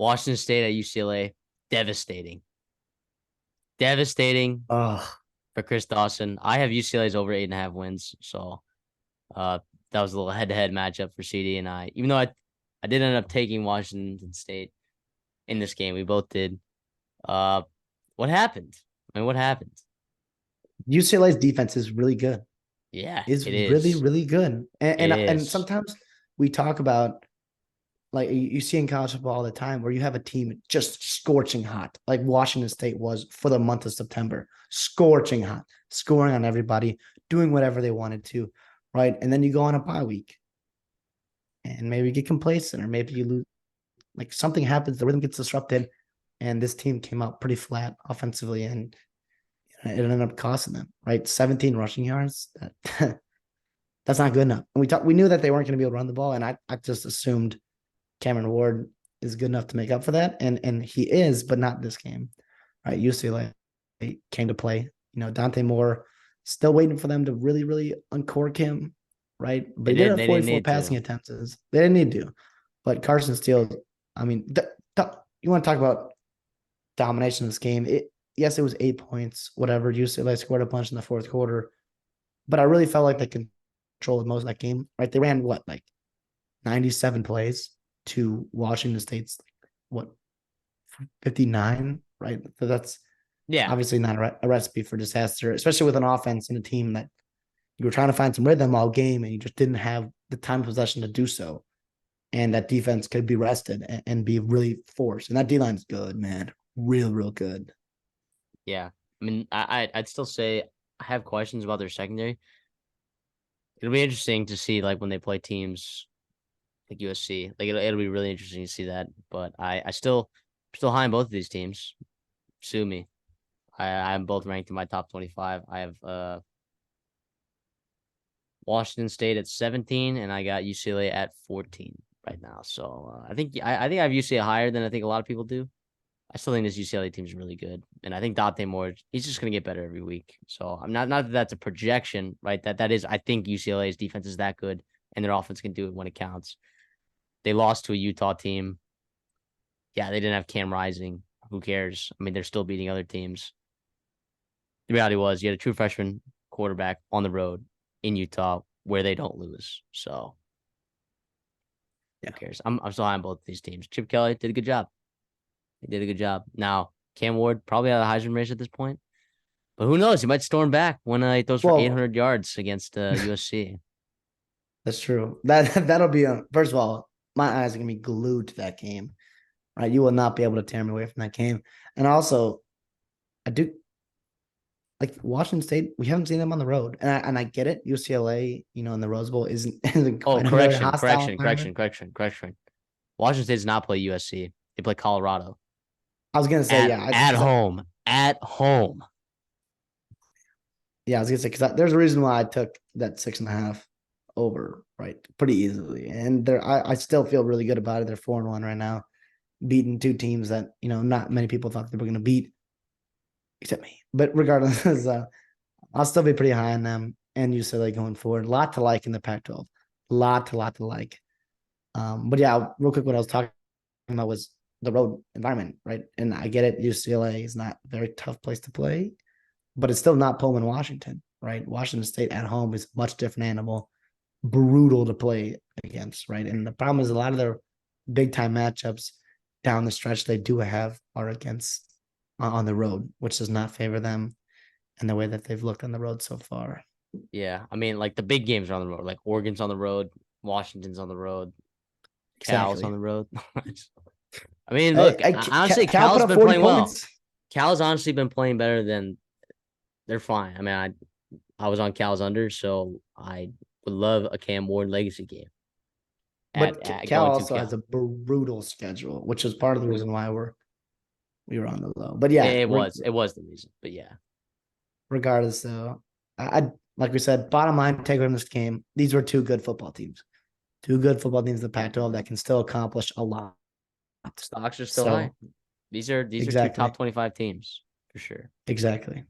Washington State at UCLA, devastating. Devastating Oh, for Chris Dawson. I have UCLA's over 8.5 wins. So uh that was a little head-to-head matchup for CD and I. Even though I did end up taking Washington State in this game. We both did. Uh what happened? I mean, what happened? UCLA's defense is really good. Yeah, Is it really, is. really good. It And is. sometimes we talk about like you see in college football all the time where you have a team just scorching hot, like Washington State was for the month of September, scorching hot, scoring on everybody, doing whatever they wanted to, right? And then you go on a bye week and maybe you get complacent or maybe you lose, like something happens, the rhythm gets disrupted, and this team came out pretty flat offensively and it ended up costing them, right? 17 rushing yards. That's not good enough. And we knew that they weren't going to be able to run the ball, and I just assumed Cameron Ward is good enough to make up for that, and he is, but not this game. Right, UCLA came to play. Dante Moore still waiting for them to really, really uncork him, right? But They he did did. have They didn't 44 need passing to. attempts. They didn't need to, but Carson Steele. I mean, you want to talk about domination of this game? Yes, it was 8 points. Whatever. UCLA scored a bunch in the fourth quarter, but I really felt like they controlled most of that game. Right? They ran what, like 97 plays to Washington State's what, 59, right? So that's Yeah. obviously not a recipe for disaster, especially with an offense and a team that you were trying to find some rhythm all game and you just didn't have the time of possession to do so. And that defense could be rested and be really forced. And that D line's good, man. Real, real good. Yeah. I mean, I'd still say I have questions about their secondary. It'll be interesting to see like when they play teams like USC. Like it'll be really interesting to see that. But I still high on both of these teams. Sue me. I'm both ranked in my top 25. I have Washington State at 17, and I got UCLA at 14 right now. So I think I have UCLA higher than I think a lot of people do. I still think this UCLA team is really good, and I think Dante Moore, he's just going to get better every week. So I'm not that that's a projection, right? That is, I think UCLA's defense is that good, and their offense can do it when it counts. They lost to a Utah team. Yeah, they didn't have Cam Rising. Who cares? I mean, they're still beating other teams. The reality was you had a true freshman quarterback on the road in Utah where they don't lose. So who Yeah. cares? I'm still high on both these teams. Chip Kelly did a good job. He did a good job. Now, Cam Ward probably out of the Heisman race at this point. But who knows? He might storm back when he throws for Well, 800 yards against USC. that's true. That'll be first of all, my eyes are gonna be glued to that game. Right. You will not be able to tear me away from that game. And also, I do like Washington State. We haven't seen them on the road, and I get it. UCLA, in the Rose Bowl isn't Oh, quite a very correction, hostile correction, correction, environment. correction, correction. Washington State does not play USC. They play Colorado I was gonna say, at yeah, at home. At home. I was gonna say because there's a reason why I took that 6.5 over, right, pretty easily, and I still feel really good about it. They're 4-1 right now, beating two teams that not many people thought they were gonna beat, except me. But regardless, I'll still be pretty high on them and UCLA going forward. A lot to like in the Pac-12, lot to like. But yeah, real quick, what I was talking about was the road environment, right? And I get it, UCLA is not a very tough place to play, but it's still not Pullman, Washington, right? Washington State at home is a much different animal, brutal to play against, right? And the problem is a lot of their big time matchups down the stretch they do have are against on the road, which does not favor them and the way that they've looked on the road so far. Yeah. I mean, like the big games are on the road. Like Oregon's on the road. Washington's on the road. Cal's on Exactly. the road. I mean, look, honestly, Cal put Cal's up been 40 playing well. points. Cal's honestly been playing better than they're fine. I mean, I was on Cal's under, so I would love a Cam Ward legacy game But at Cal going to also has Cal. a brutal schedule, which is part of the reason why we were on the low. But yeah, It was the reason, but yeah, regardless, though, I like we said, bottom line takeaway from this game: these were two good football teams, two good football teams in the Pac-12 that can still accomplish a lot. stocks are still high. So These are two top exactly, 25 teams for sure. exactly.